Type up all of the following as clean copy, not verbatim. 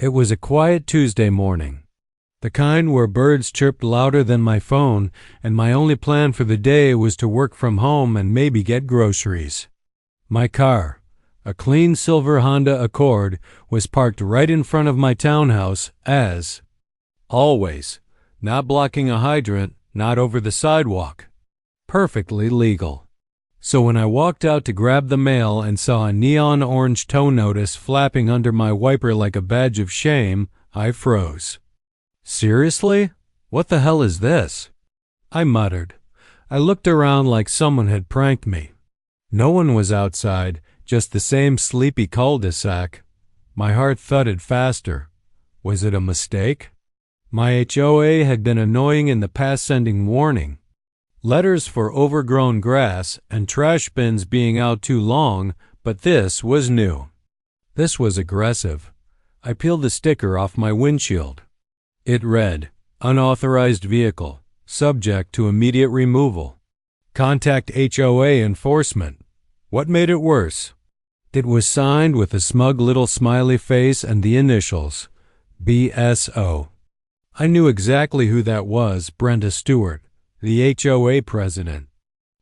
It was a quiet Tuesday morning, the kind where birds chirped louder than my phone, and my only plan for the day was to work from home and maybe get groceries. My car, a clean silver Honda Accord, was parked right in front of my townhouse as always, not blocking a hydrant, not over the sidewalk. Perfectly legal. So when I walked out to grab the mail and saw a neon orange tow notice flapping under my wiper like a badge of shame, I froze. Seriously? What the hell is this? I muttered. I looked around like someone had pranked me. No one was outside, just the same sleepy cul-de-sac. My heart thudded faster. Was it a mistake? My HOA had been annoying in the past, sending warning letters for overgrown grass and trash bins being out too long, but this was new. This was aggressive. I peeled the sticker off my windshield. It read, "Unauthorized vehicle, subject to immediate removal. Contact HOA enforcement." What made it worse? It was signed with a smug little smiley face and the initials, BSO. I knew exactly who that was, Brenda Stewart, the HOA president.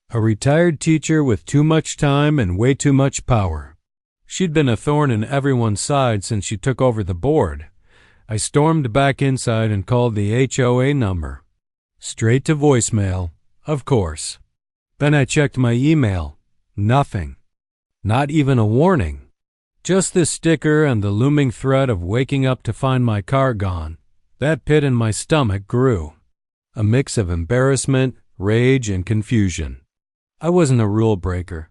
A retired teacher with too much time and way too much power. She'd been a thorn in everyone's side since she took over the board. I stormed back inside and called the HOA number. Straight to voicemail, of course. Then I checked my email. Nothing. Not even a warning. Just this sticker and the looming threat of waking up to find my car gone. That pit in my stomach grew. A mix of embarrassment, rage, and confusion. I wasn't a rule breaker.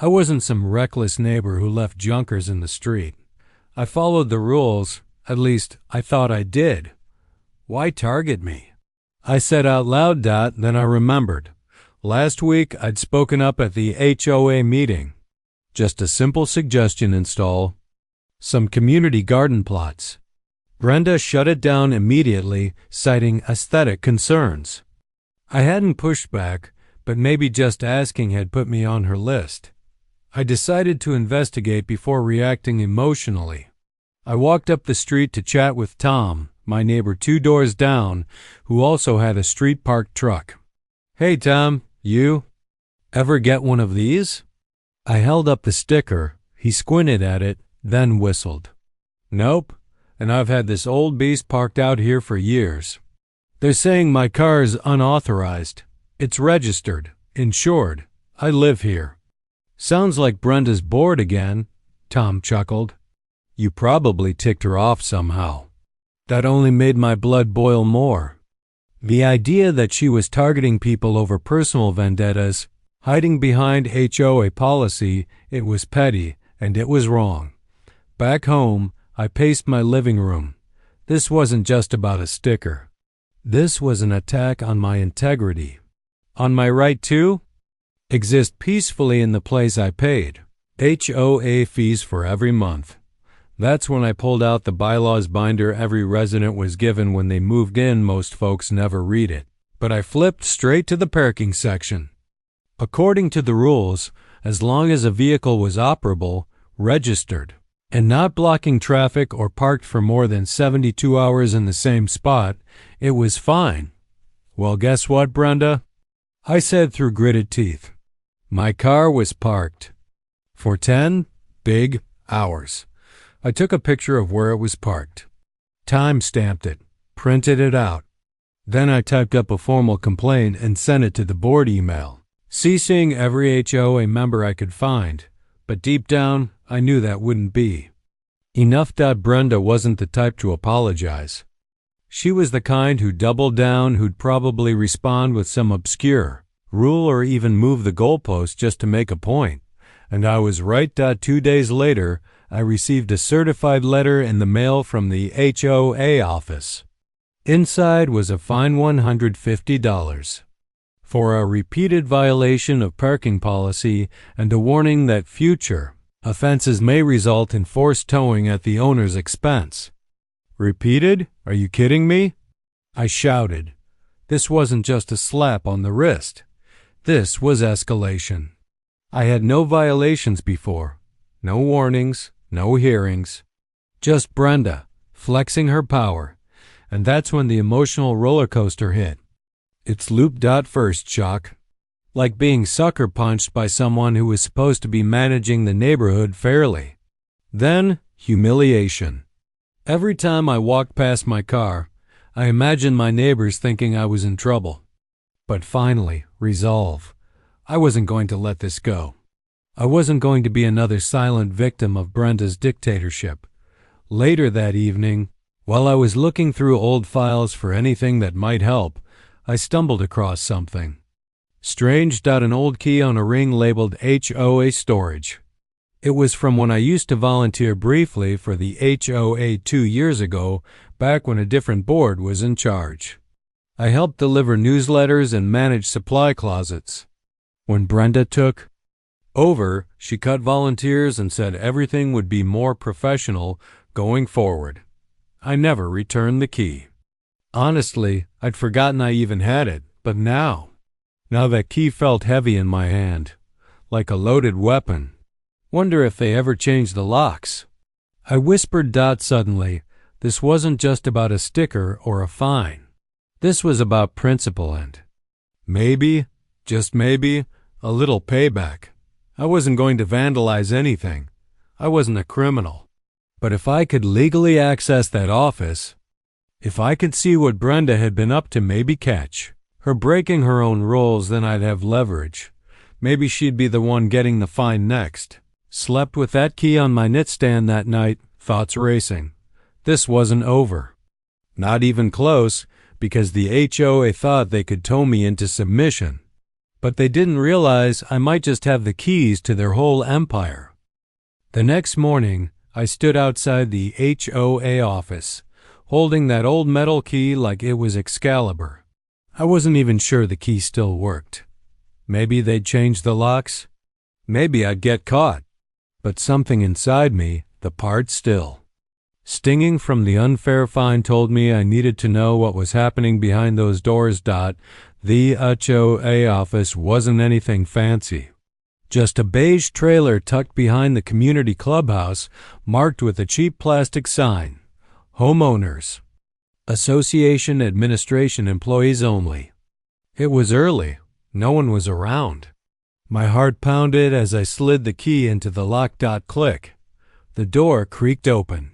I wasn't some reckless neighbor who left junkers in the street. I followed the rules, at least I thought I did. Why target me? I said out loud, then I remembered. Last week I'd spoken up at the HOA meeting. Just a simple suggestion: install some community garden plots. Brenda shut it down immediately, citing aesthetic concerns. I hadn't pushed back, but maybe just asking had put me on her list. I decided to investigate before reacting emotionally. I walked up the street to chat with Tom, my neighbor 2 doors down, who also had a street-parked truck. "Hey, Tom, you ever get one of these?" I held up the sticker. He squinted at it, then whistled. "Nope. And I've had this old beast parked out here for years. They're saying my car is unauthorized. It's registered, insured. I live here." "Sounds like Brenda's bored again," Tom chuckled. "You probably ticked her off somehow." That only made my blood boil more. The idea that she was targeting people over personal vendettas, hiding behind HOA policy, it was petty, and it was wrong. Back home, I paced my living room. This wasn't just about a sticker. This was an attack on my integrity. On my right to exist peacefully in the place I paid HOA fees for every month. That's when I pulled out the bylaws binder every resident was given when they moved in. Most folks never read it. But I flipped straight to the parking section. According to the rules, as long as a vehicle was operable, registered, and not blocking traffic or parked for more than 72 hours in the same spot, it was fine. "Well, guess what, Brenda?" I said through gritted teeth. My car was parked for 10 big hours. I took a picture of where it was parked, time-stamped it, printed it out. Then I typed up a formal complaint and sent it to the board email, CCing every HOA member I could find. But deep down, I knew that wouldn't be enough. Brenda wasn't the type to apologize. She was the kind who doubled down, who'd probably respond with some obscure rule or even move the goalpost just to make a point. And I was right. 2 days later, I received a certified letter in the mail from the HOA office. Inside was a fine $150 for a repeated violation of parking policy and a warning that future offenses may result in forced towing at the owner's expense. Repeated? Are you kidding me? I shouted. This wasn't just a slap on the wrist. This was escalation. I had no violations before, no warnings, no hearings. Just Brenda, flexing her power, and that's when the emotional roller coaster hit. It's loop.first shock, like being sucker punched by someone who was supposed to be managing the neighborhood fairly. Then, humiliation. Every time I walked past my car, I imagined my neighbors thinking I was in trouble. But finally, resolve. I wasn't going to let this go. I wasn't going to be another silent victim of Brenda's dictatorship. Later that evening, while I was looking through old files for anything that might help, I stumbled across something. Strange. An old key on a ring labeled HOA storage. It was from when I used to volunteer briefly for the HOA 2 years ago, back when a different board was in charge. I helped deliver newsletters and manage supply closets. When Brenda took over, she cut volunteers and said everything would be more professional going forward. I never returned the key. Honestly, I'd forgotten I even had it, but now that key felt heavy in my hand, like a loaded weapon. Wonder if they ever changed the locks. I whispered. Suddenly, this wasn't just about a sticker or a fine. This was about principle and maybe, just maybe, a little payback. I wasn't going to vandalize anything. I wasn't a criminal. But if I could legally access that office, if I could see what Brenda had been up to, maybe catch her breaking her own rules, then I'd have leverage. Maybe she'd be the one getting the fine next. Slept with that key on my nightstand that night, thoughts racing. This wasn't over. Not even close, because the HOA thought they could tow me into submission. But they didn't realize I might just have the keys to their whole empire. The next morning, I stood outside the HOA office, holding that old metal key like it was Excalibur. I wasn't even sure the key still worked. Maybe they'd change the locks. Maybe I'd get caught. But something inside me, the part still stinging from the unfair fine, told me I needed to know what was happening behind those doors. The HOA office wasn't anything fancy. Just a beige trailer tucked behind the community clubhouse, marked with a cheap plastic sign, Homeowners, Association Administration Employees Only. It was early. No one was around. My heart pounded as I slid the key into the lock. Click. The door creaked open.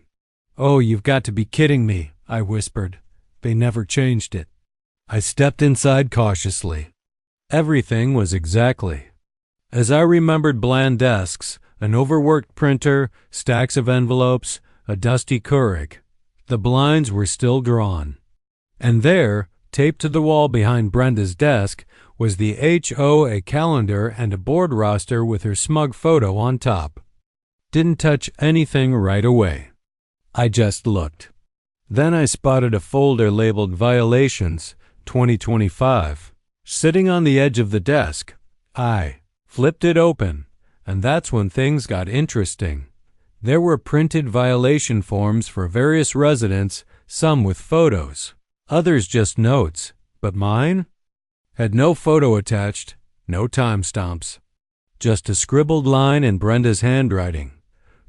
"Oh, you've got to be kidding me," I whispered. "They never changed it." I stepped inside cautiously. Everything was exactly as I remembered: bland desks, an overworked printer, stacks of envelopes, a dusty Keurig. The blinds were still drawn. And there, taped to the wall behind Brenda's desk, was the HOA calendar and a board roster with her smug photo on top. Didn't touch anything right away. I just looked. Then I spotted a folder labeled Violations 2025 sitting on the edge of the desk. I flipped it open, and that's when things got interesting. There were printed violation forms for various residents, some with photos, others just notes, but mine had no photo attached, no timestamps, just a scribbled line in Brenda's handwriting.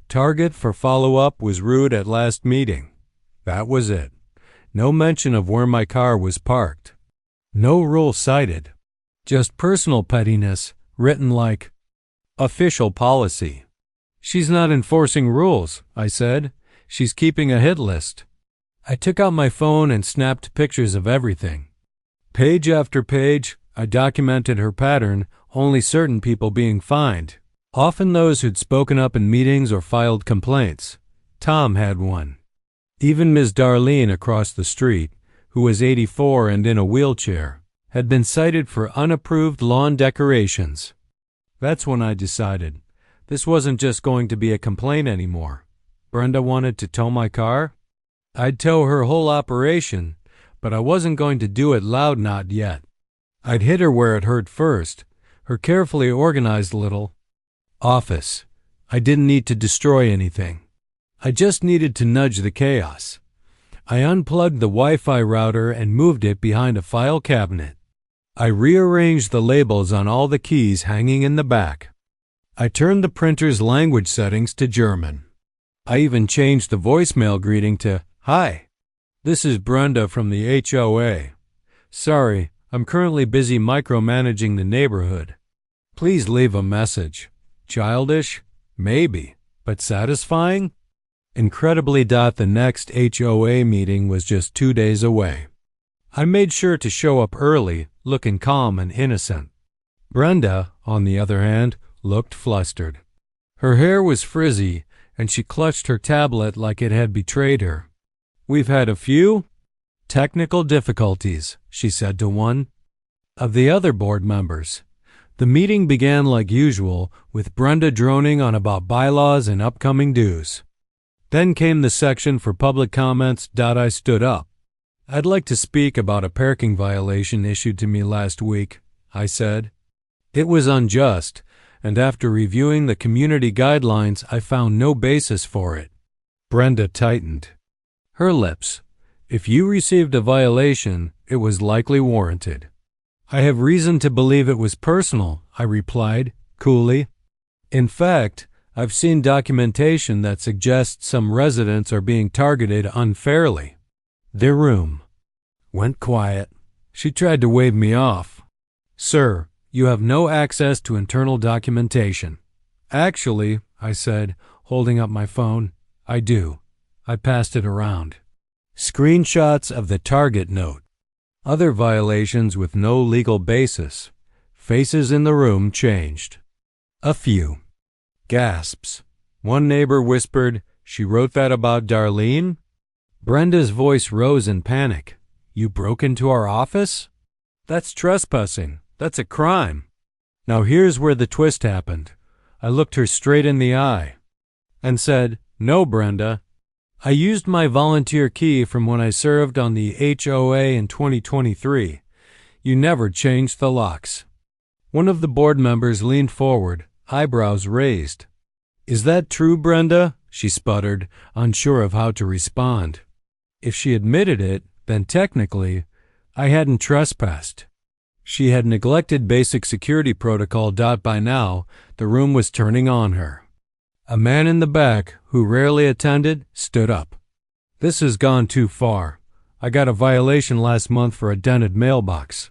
Target for follow-up was rude at last meeting. That was it. No mention of where my car was parked. No rule cited. Just personal pettiness, written like official policy. "She's not enforcing rules," I said. "She's keeping a hit list." I took out my phone and snapped pictures of everything. Page after page, I documented her pattern, only certain people being fined, often those who'd spoken up in meetings or filed complaints. Tom had one. Even Ms. Darlene across the street, who was 84 and in a wheelchair, had been cited for unapproved lawn decorations. That's when I decided this wasn't just going to be a complaint anymore. Brenda wanted to tow my car. I'd tow her whole operation, but I wasn't going to do it loud, not yet. I'd hit her where it hurt first, her carefully organized little office. I didn't need to destroy anything. I just needed to nudge the chaos. I unplugged the Wi-Fi router and moved it behind a file cabinet. I rearranged the labels on all the keys hanging in the back. I turned the printer's language settings to German. I even changed the voicemail greeting to Hi, this is Brenda from the HOA. Sorry, I'm currently busy micromanaging the neighborhood. Please leave a message. Childish? Maybe, but satisfying? Incredibly, the next HOA meeting was just 2 days away. I made sure to show up early, looking calm and innocent. Brenda, on the other hand, looked flustered. Her hair was frizzy, and she clutched her tablet like it had betrayed her. "We've had a few technical difficulties," she said to one of the other board members. The meeting began like usual, with Brenda droning on about bylaws and upcoming dues. Then came the section for public comments. I stood up. "I'd like to speak about a parking violation issued to me last week," I said. "It was unjust, and after reviewing the community guidelines, I found no basis for it." Brenda tightened her lips. "If you received a violation, it was likely warranted." "I have reason to believe it was personal," I replied, coolly. "In fact, I've seen documentation that suggests some residents are being targeted unfairly." The room went quiet. She tried to wave me off. "Sir, you have no access to internal documentation." "Actually," I said, holding up my phone, "I do." I passed it around. Screenshots of the target note. Other violations with no legal basis. Faces in the room changed. A few. Gasps. One neighbor whispered, "She wrote that about Darlene?" Brenda's voice rose in panic. "You broke into our office? That's trespassing. That's a crime." Now here's where the twist happened. I looked her straight in the eye and said, "No, Brenda. I used my volunteer key from when I served on the HOA in 2023. You never changed the locks." One of the board members leaned forward, eyebrows raised. "Is that true, Brenda?" she sputtered, unsure of how to respond. If she admitted it, then technically, I hadn't trespassed. She had neglected basic security protocol. By now, the room was turning on her. A man in the back, who rarely attended, stood up. "This has gone too far. I got a violation last month for a dented mailbox."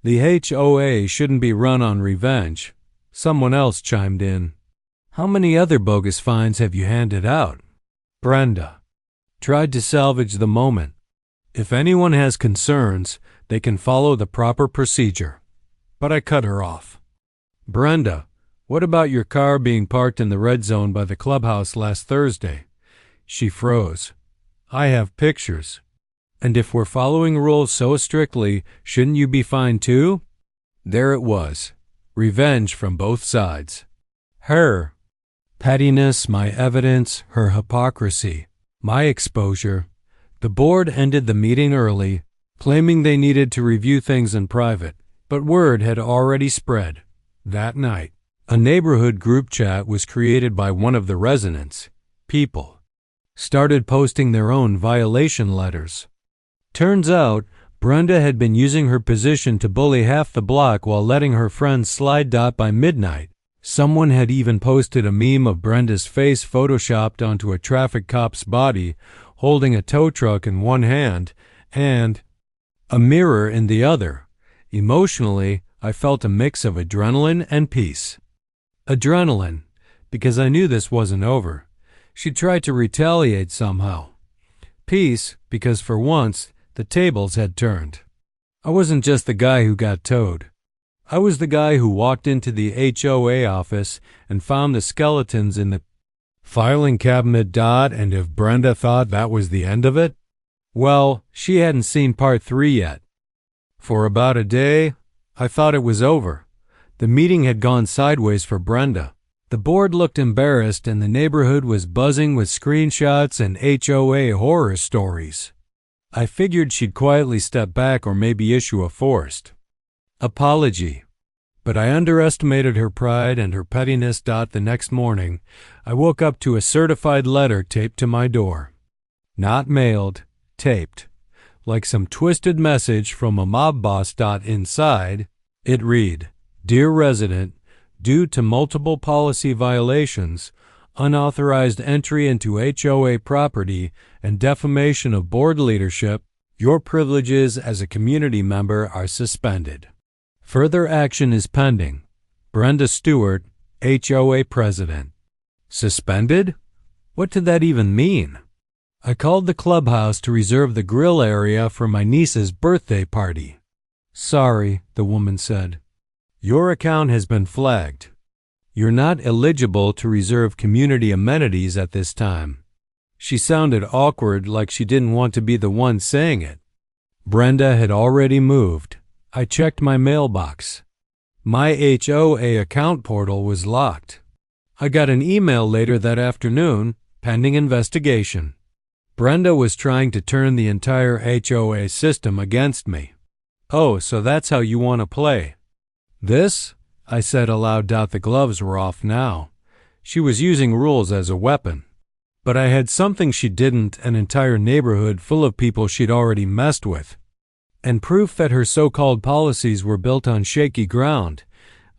"The HOA shouldn't be run on revenge," someone else chimed in. "How many other bogus fines have you handed out?" Brenda tried to salvage the moment. "If anyone has concerns, they can follow the proper procedure." But I cut her off. "Brenda, what about your car being parked in the red zone by the clubhouse last Thursday?" She froze. "I have pictures." "And if we're following rules so strictly, shouldn't you be fined too?" There it was. Revenge from both sides. Her pettiness, my evidence, her hypocrisy, my exposure. The board ended the meeting early, claiming they needed to review things in private, but word had already spread. That night, a neighborhood group chat was created by one of the residents. People started posting their own violation letters. Turns out, Brenda had been using her position to bully half the block while letting her friends slide. By midnight, someone had even posted a meme of Brenda's face photoshopped onto a traffic cop's body, holding a tow truck in one hand and a mirror in the other. Emotionally, I felt a mix of adrenaline and peace. Adrenaline, because I knew this wasn't over. She tried to retaliate somehow. Peace, because for once, the tables had turned. I wasn't just the guy who got towed. I was the guy who walked into the HOA office and found the skeletons in the filing cabinet. And if Brenda thought that was the end of it, well, she hadn't seen part 3 yet. For about a day, I thought it was over. The meeting had gone sideways for Brenda. The board looked embarrassed and the neighborhood was buzzing with screenshots and HOA horror stories. I figured she'd quietly step back or maybe issue a forced apology. But I underestimated her pride and her pettiness. The next morning, I woke up to a certified letter taped to my door. Not mailed, taped. Like some twisted message from a mob boss. Inside, it read, "Dear resident, due to multiple policy violations, unauthorized entry into HOA property, and defamation of board leadership, your privileges as a community member are suspended. Further action is pending. Brenda Stewart, HOA President. Suspended? What did that even mean? I called the clubhouse to reserve the grill area for my niece's birthday party. Sorry, the woman said. Your account has been flagged. You're not eligible to reserve community amenities at this time. She sounded awkward, like she didn't want to be the one saying it. Brenda had already moved. I checked my mailbox. My HOA account portal was locked. I got an email later that afternoon, pending investigation. Brenda was trying to turn the entire HOA system against me. Oh, so that's how you want to play. This? I said aloud. The gloves were off now. She was using rules as a weapon. But I had something she didn't, an entire neighborhood full of people she'd already messed with. And proof that her so-called policies were built on shaky ground.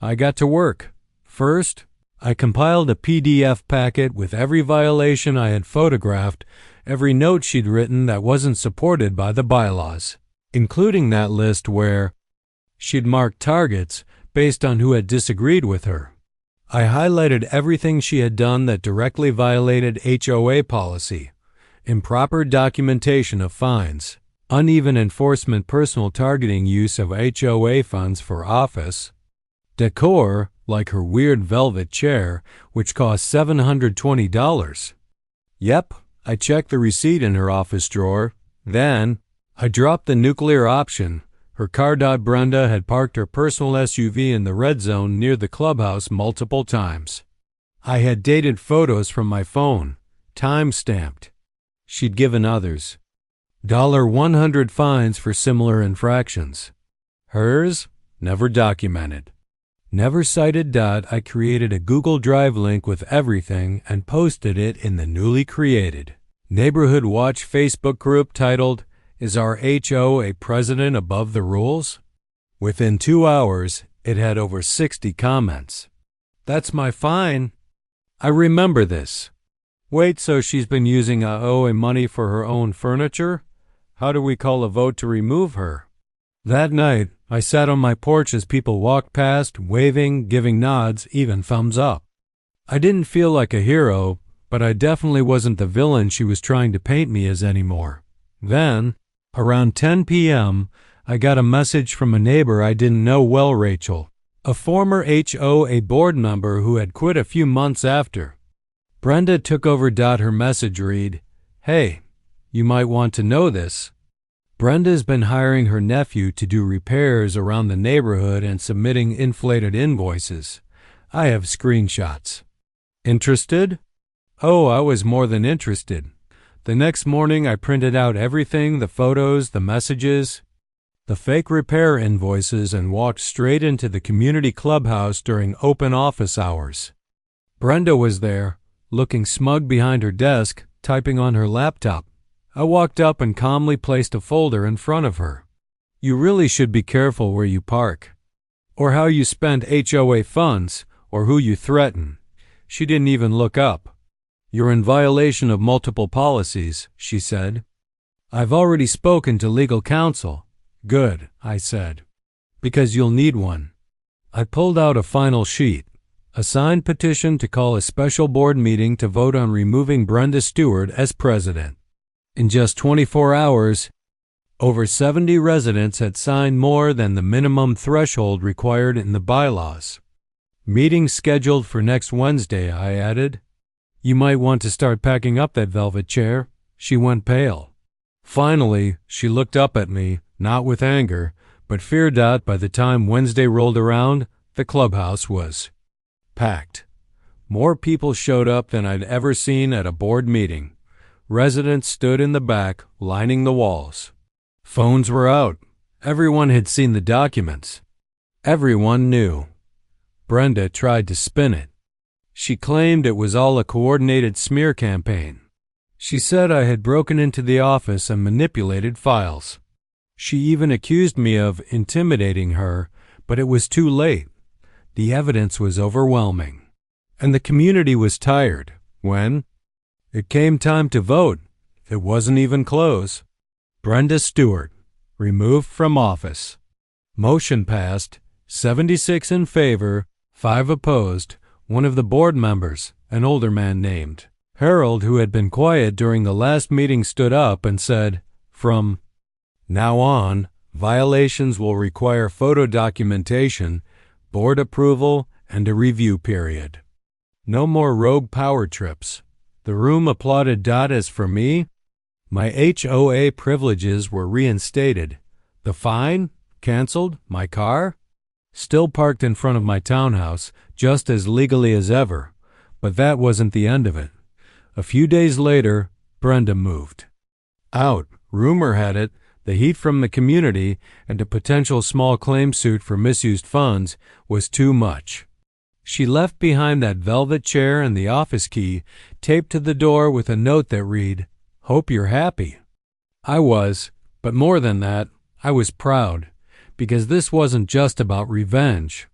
I got to work. First, I compiled a PDF packet with every violation I had photographed, every note she'd written that wasn't supported by the bylaws, including that list where she'd marked targets based on who had disagreed with her. I highlighted everything she had done that directly violated HOA policy: improper documentation of fines, uneven enforcement, personal targeting, use of HOA funds for office, decor, like her weird velvet chair, which cost $720. Yep, I checked the receipt in her office drawer. Then, I dropped the nuclear option. Her car. Brenda had parked her personal SUV in the red zone near the clubhouse multiple times. I had dated photos from my phone, time-stamped. She'd given others $100 fines for similar infractions. Hers, never documented. Never cited. I created a Google Drive link with everything and posted it in the newly created Neighborhood Watch Facebook group titled, "Is our HOA President Above the Rules?" Within 2 hours, it had over 60 comments. That's my fine. I remember this. Wait, so she's been using HOA money for her own furniture? How do we call a vote to remove her? That night, I sat on my porch as people walked past, waving, giving nods, even thumbs up. I didn't feel like a hero, but I definitely wasn't the villain she was trying to paint me as anymore. Then, around 10 p.m., I got a message from a neighbor I didn't know well, Rachel, a former HOA board member who had quit a few months after. Brenda took over. Her message read, "Hey, you might want to know this. Brenda's been hiring her nephew to do repairs around the neighborhood and submitting inflated invoices. I have screenshots. Interested?" Oh, I was more than interested. The next morning, I printed out everything, the photos, the messages, the fake repair invoices, and walked straight into the community clubhouse during open office hours. Brenda was there, looking smug behind her desk, typing on her laptop. I walked up and calmly placed a folder in front of her. "You really should be careful where you park, or how you spend HOA funds, or who you threaten." She didn't even look up. "You're in violation of multiple policies," she said. "I've already spoken to legal counsel." "Good," I said, "because you'll need one." I pulled out a final sheet, a signed petition to call a special board meeting to vote on removing Brenda Stewart as president. In just 24 hours, over 70 residents had signed more than the minimum threshold required in the bylaws. "Meeting scheduled for next Wednesday," I added. "You might want to start packing up that velvet chair." She went pale. Finally, she looked up at me, not with anger, but fear. By the time Wednesday rolled around, the clubhouse was packed. More people showed up than I'd ever seen at a board meeting. Residents stood in the back, lining the walls. Phones were out. Everyone had seen the documents. Everyone knew. Brenda tried to spin it. She claimed it was all a coordinated smear campaign. She said I had broken into the office and manipulated files. She even accused me of intimidating her, but it was too late. The evidence was overwhelming. And the community was tired. When it came time to vote, it wasn't even close. Brenda Stewart, removed from office. Motion passed, 76 in favor, 5 opposed. One of the board members, an older man named Harold, who had been quiet during the last meeting, stood up and said, "From now on, violations will require photo documentation, board approval, and a review period. No more rogue power trips." The room applauded. As for me, my HOA privileges were reinstated. The fine canceled. My car still parked in front of my townhouse, just as legally as ever. But that wasn't the end of it. A few days later, Brenda moved out. Rumor had it the heat from the community and a potential small claim suit for misused funds was too much. She left behind that velvet chair and the office key taped to the door with a note that read, "Hope you're happy." I was, but more than that, I was proud, because this wasn't just about revenge.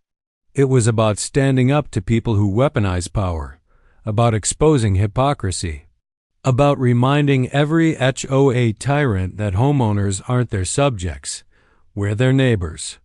It was about standing up to people who weaponize power, about exposing hypocrisy, about reminding every HOA tyrant that homeowners aren't their subjects, we're their neighbors.